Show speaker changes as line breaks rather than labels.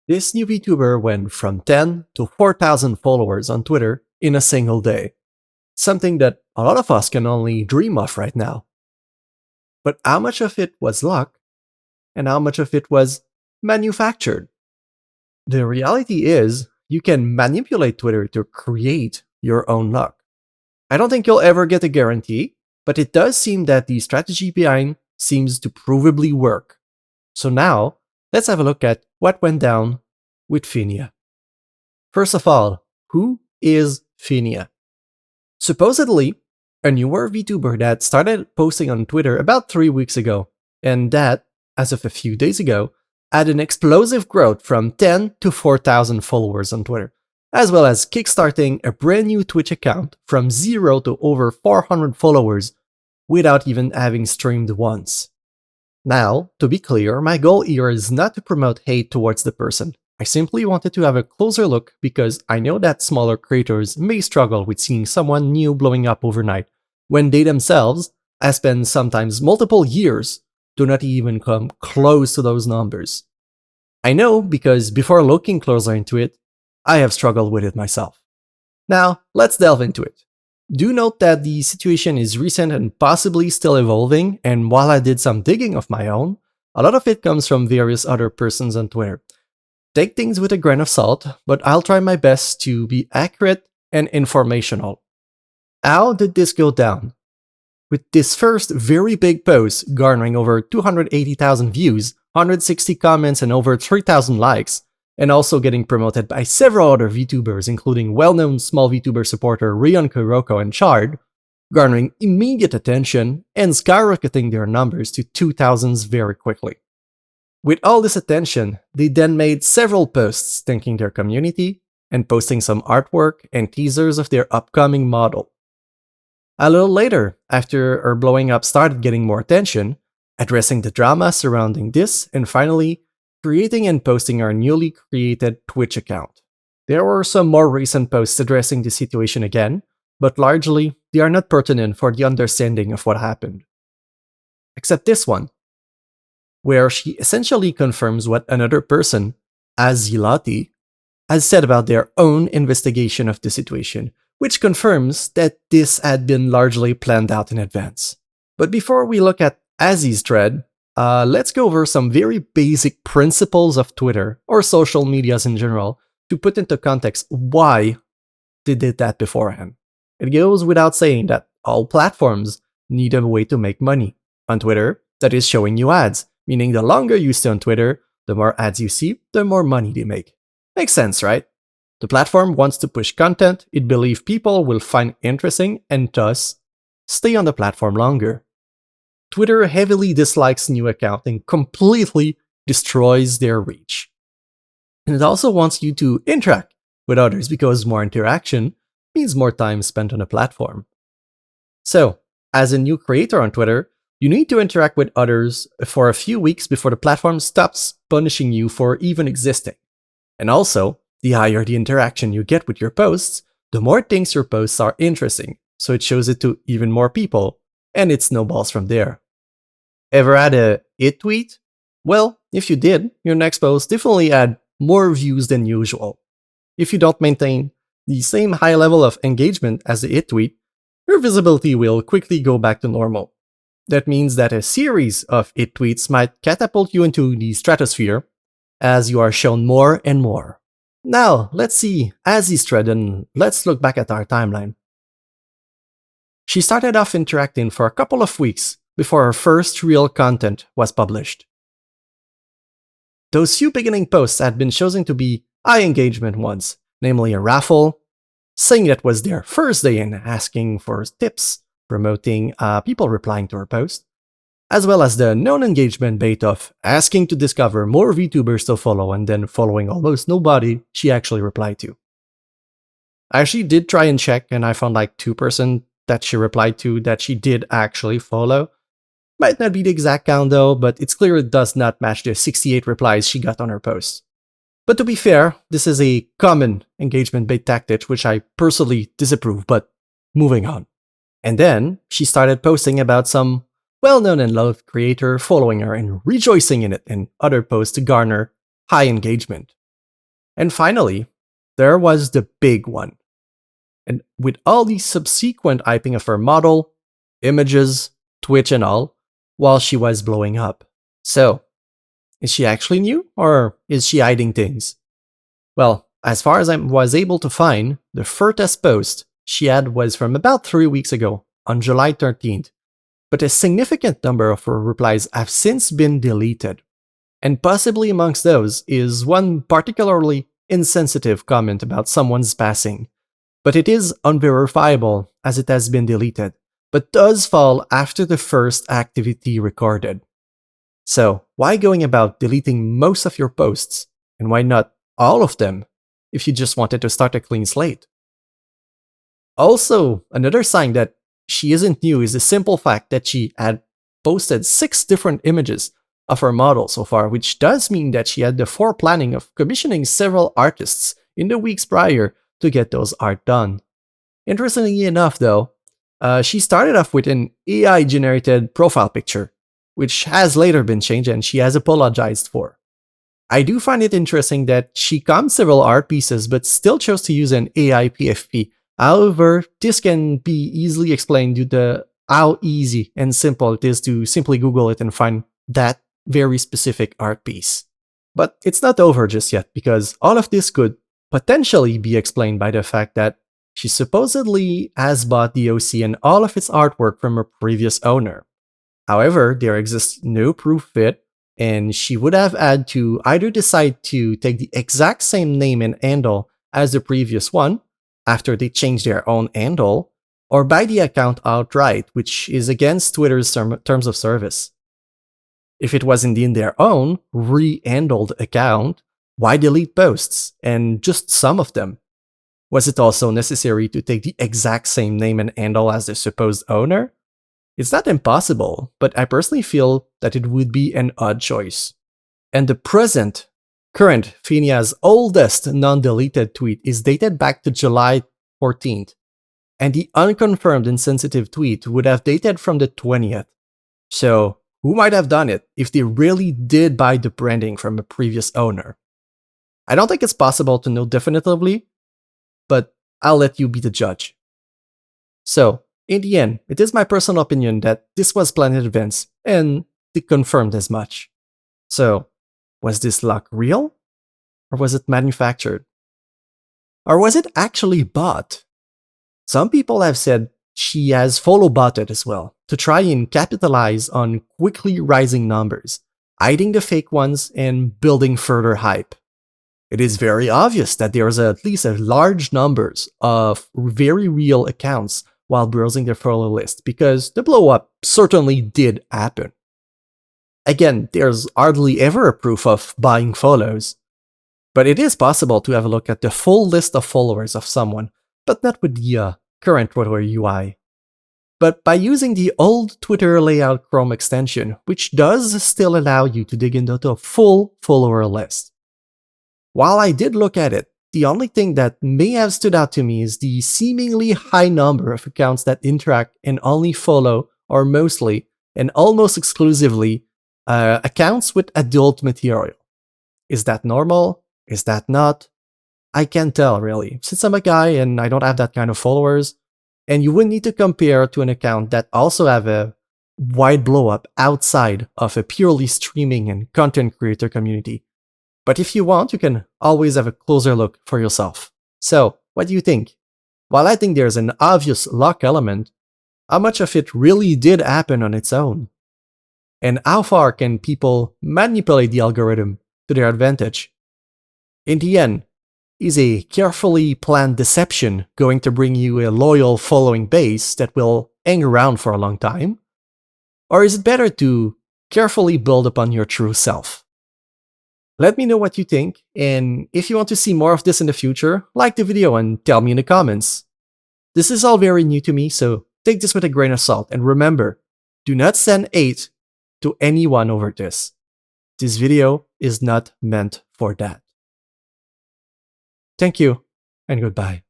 This new VTuber went from 10 to 4,000 followers on Twitter in a single day. Something that a lot of us can only dream of right now. But how much of it was luck and how much of it was manufactured? The reality is, you can manipulate Twitter to create your own luck. I don't think you'll ever get a guarantee, but it does seem that the strategy behind seems to provably work. So now, let's have a look at what went down with Finia. First of all, who is Finia? Supposedly, a newer VTuber that started posting on Twitter about 3 weeks ago, and that, as of a few days ago, had an explosive growth from 10 to 4,000 followers on Twitter, as well as kickstarting a brand new Twitch account from 0 to over 400 followers without even having streamed once. Now, to be clear, my goal here is not to promote hate towards the person. I simply wanted to have a closer look because I know that smaller creators may struggle with seeing someone new blowing up overnight, when they themselves have spent sometimes multiple years to not even come close to those numbers. I know because before looking closer into it, I have struggled with it myself. Now, let's delve into it. Do note that the situation is recent and possibly still evolving, and while I did some digging of my own, a lot of it comes from various other persons on Twitter. Take things with a grain of salt, but I'll try my best to be accurate and informational. How did this go down? With this first very big post garnering over 280,000 views, 160 comments and over 3,000 likes, and also getting promoted by several other VTubers including well-known small VTuber supporter Rion Kuroko and Chard, garnering immediate attention and skyrocketing their numbers to 2,000s very quickly. With all this attention, they then made several posts thanking their community and posting some artwork and teasers of their upcoming model. A little later, after her blowing up started getting more attention, addressing the drama surrounding this, and finally, creating and posting our newly created Twitch account. There were some more recent posts addressing the situation again, but largely, they are not pertinent for the understanding of what happened. Except this one, where she essentially confirms what another person, Azilati, has said about their own investigation of the situation, which confirms that this had been largely planned out in advance. But before we look at Azzy's thread, let's go over some very basic principles of Twitter, or social medias in general, to put into context why they did that beforehand. It goes without saying that all platforms need a way to make money. On Twitter, that is showing you ads, meaning the longer you stay on Twitter, the more ads you see, the more money they make. Makes sense, right? The platform wants to push content it believes people will find interesting and thus stay on the platform longer. Twitter heavily dislikes new accounts and completely destroys their reach. And it also wants you to interact with others because more interaction means more time spent on the platform. So, as a new creator on Twitter, you need to interact with others for a few weeks before the platform stops punishing you for even existing. And also, the higher the interaction you get with your posts, the more things your posts are interesting, so it shows it to even more people, and it snowballs from there. Ever had a hit tweet? Well, if you did, your next post definitely had more views than usual. If you don't maintain the same high level of engagement as the hit tweet, your visibility will quickly go back to normal. That means that a series of hit tweets might catapult you into the stratosphere as you are shown more and more. Now, let's see Azzy's thread and let's look back at our timeline. She started off interacting for a couple of weeks before her first real content was published. Those few beginning posts had been chosen to be high engagement ones, namely a raffle, saying that was their first day and asking for tips, promoting people replying to her post, as well as the non-engagement bait of asking to discover more VTubers to follow and then following almost nobody she actually replied to. I actually did try and check and I found like 2% that she replied to that she did actually follow. Might not be the exact count though, but it's clear it does not match the 68 replies she got on her post. But to be fair, this is a common engagement bait tactic which I personally disapprove, but moving on. And then she started posting about some well-known and loved creator following her and rejoicing in it in other posts to garner high engagement. And finally, there was the big one. And with all the subsequent hyping of her model, images, Twitch and all, while she was blowing up. So, is she actually new, or is she hiding things? Well, as far as I was able to find, the first post she had was from about 3 weeks ago, on July 13th, but a significant number of her replies have since been deleted. And possibly amongst those is one particularly insensitive comment about someone's passing. But it is unverifiable as it has been deleted, but does fall after the first activity recorded. So why going about deleting most of your posts, and why not all of them, if you just wanted to start a clean slate? Also, another sign that she isn't new is the simple fact that she had posted 6 different images of her model so far, which does mean that she had the foreplanning of commissioning several artists in the weeks prior to get those art done. Interestingly enough though, she started off with an AI-generated profile picture, which has later been changed and she has apologized for. I do find it interesting that she combed several art pieces but still chose to use an AI PFP. However, this can be easily explained due to how easy and simple it is to simply Google it and find that very specific art piece. But it's not over just yet, because all of this could potentially be explained by the fact that she supposedly has bought the OC and all of its artwork from her previous owner. However, there exists no proof of it, and she would have had to either decide to take the exact same name and handle as the previous one, after they changed their own handle, or buy the account outright, which is against Twitter's terms of service. If it was indeed their own, re-handled account, why delete posts, and just some of them? Was it also necessary to take the exact same name and handle as the supposed owner? It's not impossible, but I personally feel that it would be an odd choice. And the current Finia's oldest non-deleted tweet is dated back to July 14th, and the unconfirmed insensitive tweet would have dated from the 20th. So, who might have done it if they really did buy the branding from a previous owner? I don't think it's possible to know definitively, but I'll let you be the judge. So, in the end, it is my personal opinion that this was planned in advance, and they confirmed as much. So, was this luck real? Or was it manufactured? Or was it actually bought? Some people have said she has follow-bought it as well, to try and capitalize on quickly rising numbers, hiding the fake ones and building further hype. It is very obvious that there's at least a large numbers of very real accounts while browsing their follow list, because the blow-up certainly did happen. Again, there's hardly ever a proof of buying follows, but it is possible to have a look at the full list of followers of someone, but not with the current Twitter UI. But by using the old Twitter layout Chrome extension, which does still allow you to dig into a full follower list. While I did look at it, the only thing that may have stood out to me is the seemingly high number of accounts that interact and only follow, or mostly, and almost exclusively, accounts with adult material. Is that normal? Is that not? I can't tell really, since I'm a guy and I don't have that kind of followers, and you wouldn't need to compare to an account that also have a wide blow-up outside of a purely streaming and content creator community. But if you want, you can always have a closer look for yourself. So, what do you think? While I think there's an obvious luck element, how much of it really did happen on its own? And how far can people manipulate the algorithm to their advantage? In the end, is a carefully planned deception going to bring you a loyal following base that will hang around for a long time? Or is it better to carefully build upon your true self? Let me know what you think, and if you want to see more of this in the future, like the video and tell me in the comments. This is all very new to me, so take this with a grain of salt, and remember, do not send hate to anyone over this. This video is not meant for that. Thank you, and goodbye.